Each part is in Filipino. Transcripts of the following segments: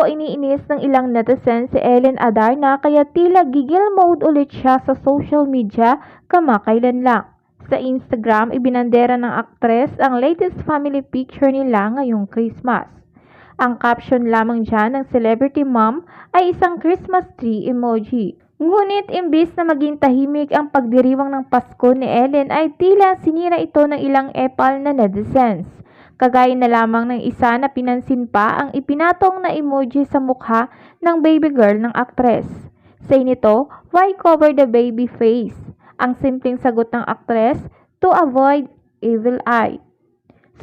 iniinis ng ilang netizens si Ellen Adarna kaya tila gigil mode ulit siya sa social media kamakailan lang. Sa Instagram, ibinandera ng aktres ang latest family picture nila ngayong Christmas. Ang caption lamang dyan ng celebrity mom ay isang Christmas tree emoji. Ngunit imbis na maging tahimik ang pagdiriwang ng Pasko ni Ellen ay tila sinira ito ng ilang epal na netizens. Kagaya na lamang ng isa na pinansin pa ang ipinatong na emoji sa mukha ng baby girl ng aktres. Say nito, "Why cover the baby face?" Ang simpleng sagot ng aktres, "To avoid evil eye."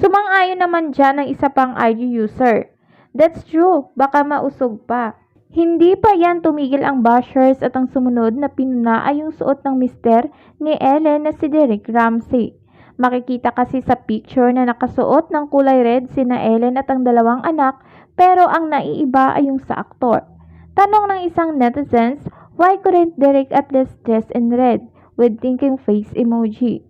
Sumang-ayon naman dyan ng isa pang IG user. "That's true, baka mausog pa." Hindi pa yan tumigil ang bashers at ang sumunod na pinuna ay yung suot ng mister ni Ellen na si Derek Ramsey. Makikita kasi sa picture na nakasuot ng kulay red sina Ellen at ang dalawang anak pero ang naiiba ay yung sa aktor. Tanong ng isang netizens, why couldn't Derek at least dress in red with thinking face emoji?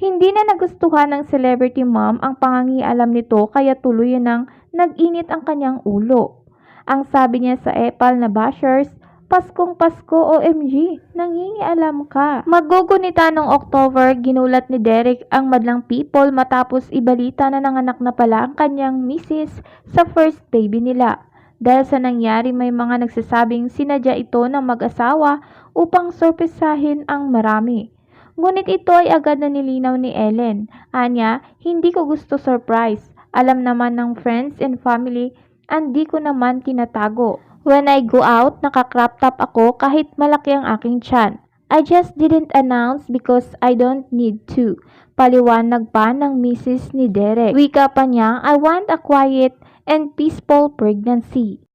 Hindi na nagustuhan ng celebrity mom ang pangangialam nito kaya tuluyan ng nag-init ang kanyang ulo. Ang sabi niya sa epal na bashers, "Paskong Pasko OMG, nangingialam ka." Magugunita noong October, ginulat ni Derek ang madlang people matapos ibalita na nanganak na pala ang kanyang misis sa first baby nila. Dahil sa nangyari may mga nagsasabing sinadya ito ng mag-asawa upang sorpresahin ang marami. Ngunit ito ay agad na nilinaw ni Ellen. Anya, "Hindi ko gusto surprise. Alam naman ng friends and family, di ko naman tinatago. When I go out, naka-crop top ako kahit malaki ang aking tiyan. I just didn't announce because I don't need to." Paliwanag pa ng misis ni Derek. Wika pa niya, "I want a quiet and peaceful pregnancy."